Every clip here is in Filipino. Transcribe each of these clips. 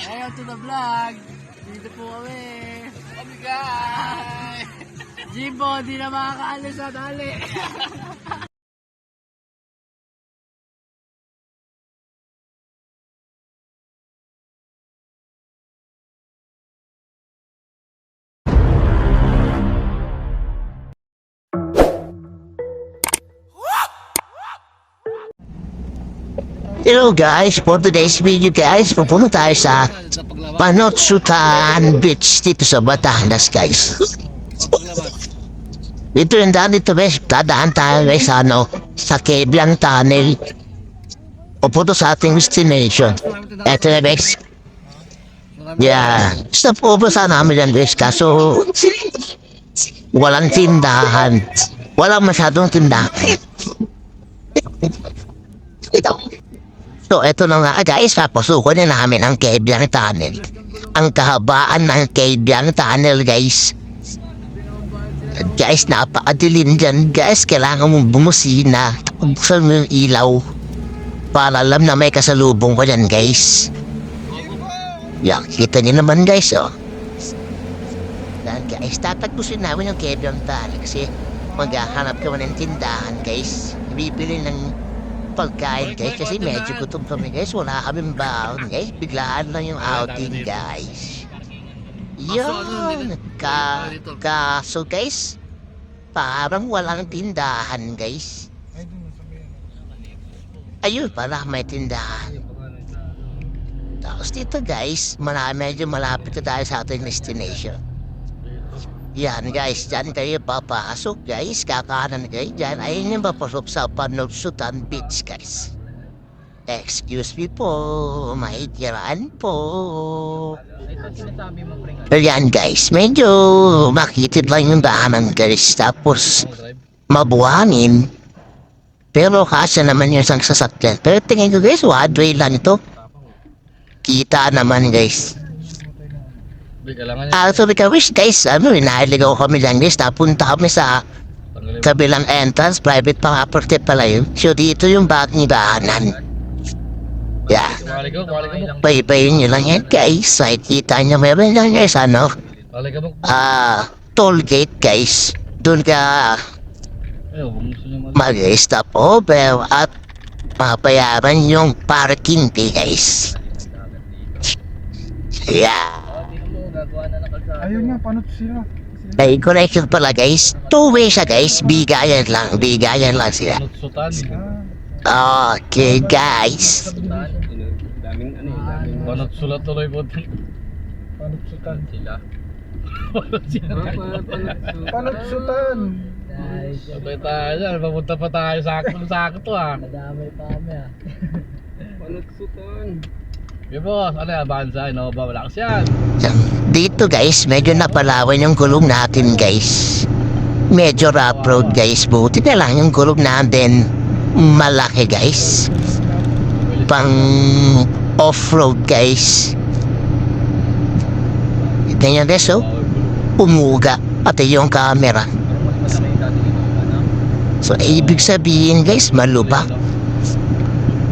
Welcome to the vlog. Dito po kami. Kami guys. Jimbo, di na makakaalis sa tali. Hello guys, for today's video guys, pupunta tayo sa Panotsutan Beach dito sa Batangas guys. Dito yung daan dito guys, dadaan tayo guys sa Keblang Tunnel. Pupunta sa ating destination. Eto na guys. Yeah, stop over sana namin yan guys, kaso walang tindahan. Walang masyadong tindahan. So, eto na nga guys, papasuko na namin ang Keblang Tunnel. Ang kahabaan ng Keblang Tunnel guys. Guys, napakadilim dyan guys. Kailangan mong bumusina. Buksan mo yung ilaw. Para alam na may kasalubong ko dyan guys. Yan, kita niyo naman guys oh. Yan guys, tatagpusin namin yung Keblang Tunnel. Kasi maghahanap kami ng tindahan guys. Bibili ng pagkain guys kasi medyo gutom kami guys, wala kaming baon guys, biglaan lang yung outing guys. Yun, kaso guys, parang walang tindahan guys. Ayun pala, may tindahan. Tapos dito guys, medyo malapit na tayo sa ating destination. Yan guys, dyan kayo papasok guys, kakanan kayo dyan, ayun yung papasok sa Panotsutan Beach guys. Excuse me po, mahigiraan po. Yan guys, medyo makitid lang yung daanan guys, tapos mabuhangin. Pero kasya naman yung isang sasakyan. Pero tingin ko guys, one way lang ito. Kita naman guys. Actually guys, inahiligaw kami lang guys, napunta kami sa kabilang entrance, private property pala yun. So dito yung bagong daanan. Yeah. Pay-payin nyo lang yan guys, kita nyo meron lang guys, toll gate guys. Doon ka mag-stop over at mapayaran yung parking fee guys. Yeah. Ayun nga, paano to sila? Ay, correction pala guys. Two-way siya guys. Bigayan lang sila. Okay guys. Panotsulat tuloy po. Panotsutan. Sila. Panotsutan. Sabay tayo dyan. Papunta pa tayo sakto ah. Madamay pa kami ah. Panotsutan. Okay boss, ano yan? Banzai, no? Babalakas yan. Dito guys, medyo napalawan yung gulong natin guys. Medyo rough road guys. Buti na lang yung gulong natin malaki guys. Pang off-road guys. Ganyan guys oh. Umuga. Pati yung camera. So ibig sabihin guys, malubak.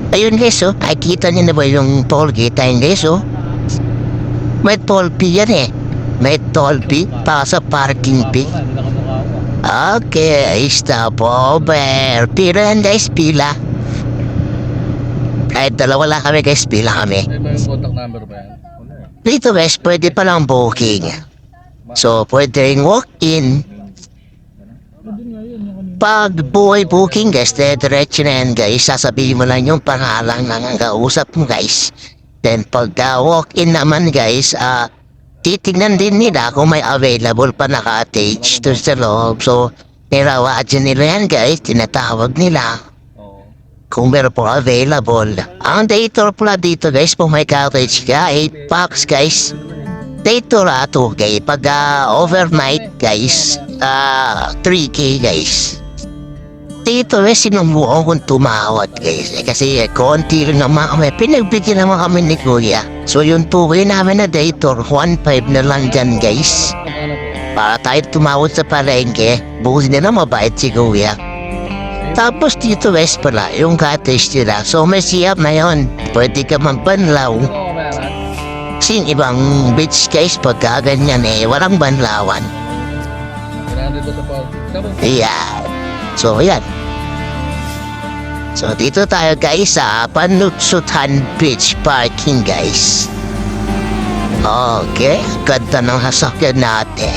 Ayun guys oh, nakikita niyo na ba yung toll gate ayun guys oh. May toll fee yan eh. May toll fee para sa parking fee. Okay, stop over. Pila yan guys, pila. Kahit dalawa lang kami guys, pila kami. May contact number ba yan? Dito guys, pwede palang booking. So, pwede rin walk-in. Pag buhay booking guys, diretso na yan guys, sasabihin mo lang yung pangalan ng kausap mo guys. Then pag walk-in naman guys, titignan din nila kung may available pa naka-attach to sa loob. So, nirawadyan nila yan guys, tinatawag nila kung meron po available. Ang dator pala dito guys, kung may cottage ka, 8 packs guys. Dator 2K. Pag overnight guys, 3K guys. Dito sinubukan kong tumawad guys. Kasi konti rin naman kami. Pinagbigyan naman kami ni Kuya. So yung 2K namin na dator, 1.5 na lang dyan guys. Para tayo tumawad sa palengke, bukas na mabait si Kuya. Tapos dito guys pala, yung cottage nila. So may siyap na yun. Pwede ka magbanlaw Kasi yung ibang beach guys, pagka ganyan walang banlawan. Dito sa park. Yeah. So, yan. So, dito tayo guys sa Panutsutan Beach Parking guys. Okay, ganda ng sasakyan natin.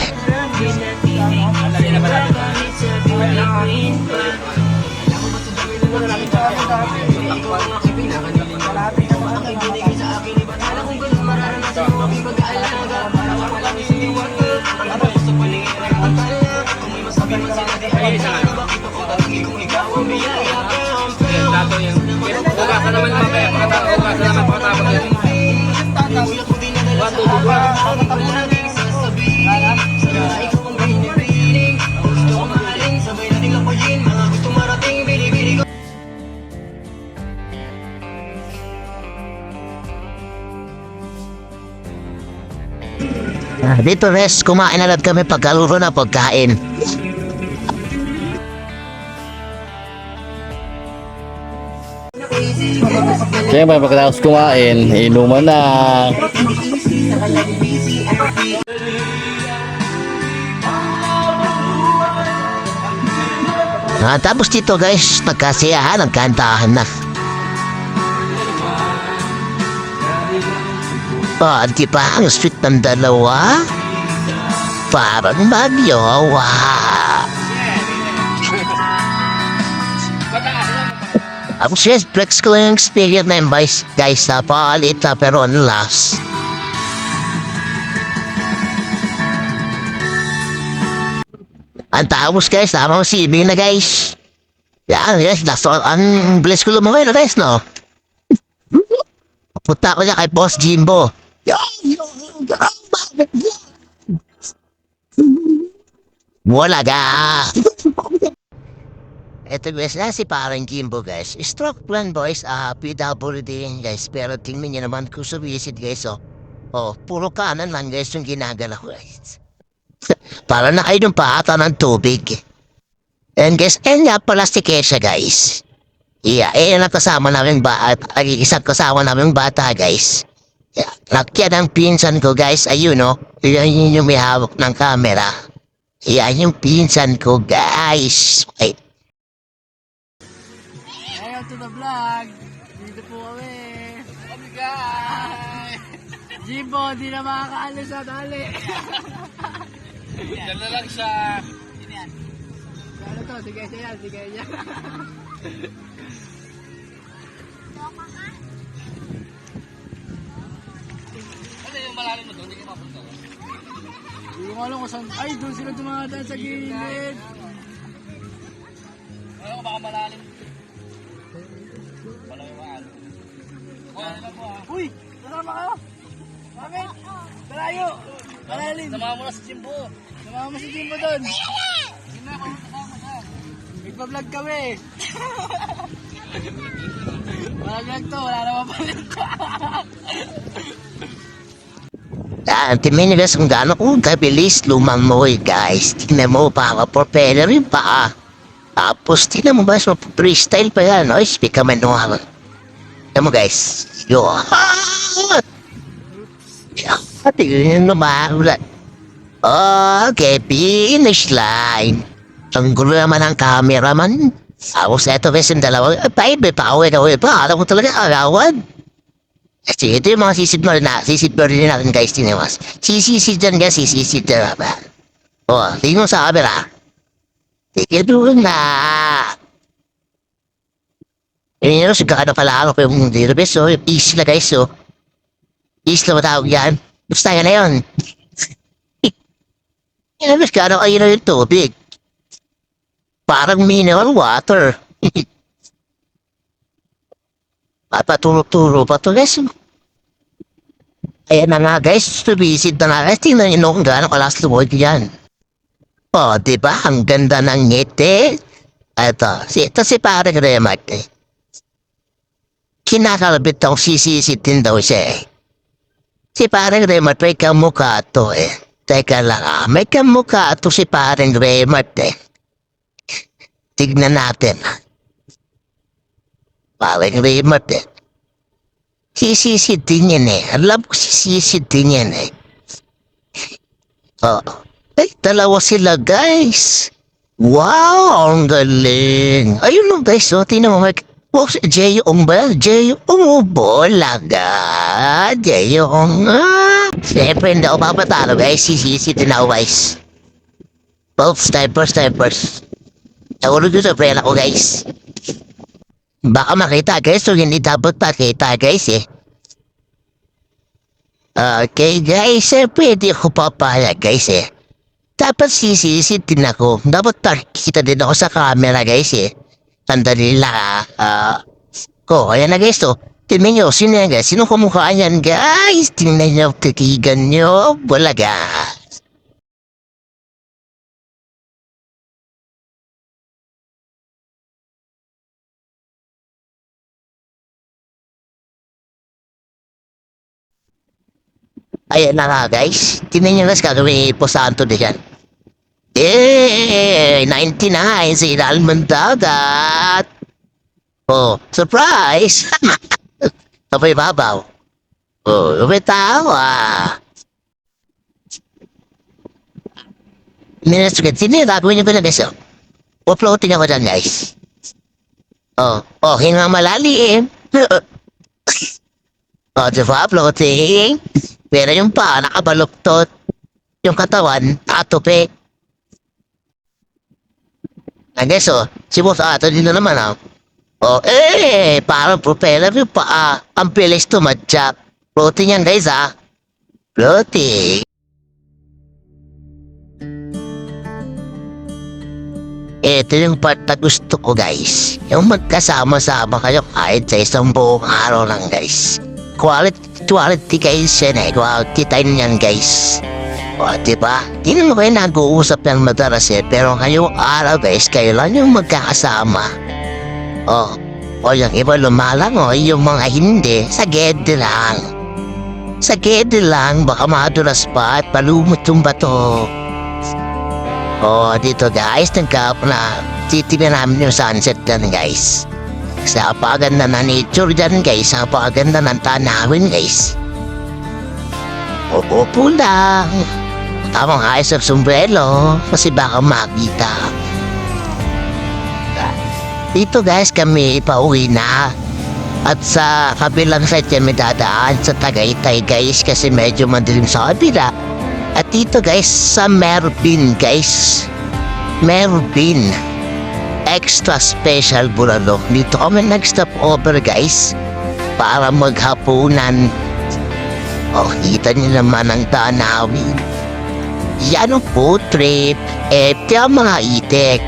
Dito res, kumain na lang kami pagkaluro na pagkain. Siyempre, pagkatapos kumain, inuman na. Tapos dito guys, nagkasiyahan, nagkantahan na. Di ba ang sweet ng dalawa? Parang magyowa. Ako siya, flex ko yung experience na yung guys na paalit na pero ang last. Ang tapos guys, tama mo sibing na guys. Yan guys, ang bless ko lumawin na guys, no? Punta ko niya kay Boss Jimbo. Wala ga. Ito guys na si parang Jimbo guys. Stroke plan boys, PWD yan guys. Pero tingnan niyo naman kung sumisid guys, oh. Oh, puro kanan lang guys yung ginagala ko guys. Para na kayo ng paata ng tubig. And guys, nga pala si Kesha guys. Yeah, ang kasama namin isang kasama namin bata guys. Yeah, lakyan ang pinsan ko guys, ayun no. Yan yung may hawak ng camera. Yan yung pinsan ko guys. Wait. Welcome to the vlog. Dito po kami. Kami guys. Jimbo, di na makakaalis sa tali. Dala lang siya. Sino yan? Ano to? Sige siya yan, sige siya. Ano yung malalim mo doon? Hindi ka mapunta. Hindi ko alam kung saan. Ay, doon sila dumadaan sa gilid. Ano ko baka malalim? Malalim ba? Uy! Kasama kayo! Bakit? Malayo! Malalim! Samahan mo na si Jimbo! Samahan mo si Jimbo doon! Hindi na ako kasama siya! Nagpa-vlog kami! Vlog to! Wala naman palit! Tingnan guys kung gaano kung kabilis lumangoy guys. Tingnan mo pa, propeller yung paa. Tapos tingnan mo guys, freestyle pa yan. Oy, speak ka manual. Tingnan mo guys. Yo. Tingnan mo ba? Okay, finish line. Ang gulo naman ang cameraman. Tapos eto guys yung dalawa. Paibe pa away pa. Alam ko talaga agawan. Kasi ito yung mga sisid din natin guys, tiniwas. Sisisid dyan guys, sisisid dyan ba? O, tingin mo sa camera. Tigil na. Yun yun, sigurado pala ako yung dirbes, so, yung isla guys, so. Isla matawag yan. Basta yan na yun. Yan, sigurado kayo na yung tubig. Parang mineral water. Papaturo-turo pa to guys. Ayan na nga guys, sumisid na nga guys. Tingnan nyo kung gaano kalas lumod yan. O, diba? Ang ganda ng ngiti. Ito si parang Remat eh. Kinakalabit akong sisisitin daw siya eh. Si parang Remat may kamukha to eh. Teka lang may kamukha to si parang Remat eh. Tignan natin. Parang Remat eh. Sisisid din yan eh. Alam ko sisisid din yan eh. Oh. Ay, dalawa sila guys. Wow, ang galing. Ayun no guys, oh, tingnan mo. Oh, si Jeyong ba? Jeyong bolaga. Jeyong Siyempre, hindi ako papatalo guys. Sisisid din ako guys. Both snipers. Naulog yung sa prela ko guys. Baka makita guys, so hindi dapat pakita guys eh. Okay guys, pwede ako papaya guys eh. Dapat sisisid din ako. Dapat pakita din ako sa camera guys eh. Sandali lang ayan na guys to. Tingnan nyo, sino yan guys? Sino kumukha yan guys? Tingnan nyo, titigan nyo. Bulaga. Ayan na nga guys. Tingnan nyo guys, gagawin po sa Anto dyan. 99 sa ilalim ng dagat. Oh, surprise! Sabay babaw. Oh, lumitawa. Minutes ulit. Sino yung gagawin nyo ba na guys? Uploading ako dyan guys. Hinga malalim. Diba uploading? Pero yung paa nakabaluktot. Yung katawan, atupi. Guys, si Boss Ato din na naman, parang propeller yung paa. Ang bilis tumadyak. Floating yan, guys, Floating. Ito yung part na gusto ko, guys. Yung magkasama-sama kayo kahit sa isang buong araw lang, guys. Quality guys yan eh. Quality time yan, guys. Diba? Di naman kayo nag-uusap ng madalas eh. Pero ngayong araw guys, kayo lang yung magkakasama. Yung iba lumalang yung mga hindi. Sa gede lang. Sa gede lang, baka madulas pa at palumot yung bato. Dito guys, nagkap na titignan namin yung sunset dyan guys. Sa paganda na nature dyan guys, sa paganda ng tanawin guys. Upo lang. Tamang ayos ang sombrero kasi baka makita. Dito guys kami pauwi na. At sa kabilang side kami dadaan sa Tagaytay guys kasi medyo madilim sa kabila. At dito guys sa Merbin guys. Merbin. Extra special Bulalo. Dito kami nag-stop over guys para maghapunan. Kita niyo naman ang tanawin. Yan ang food trip. Ito ang mga itik.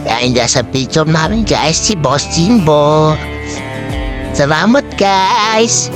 Kaya dyan sa picture namin guys si Boss Jimbo. Salamat guys.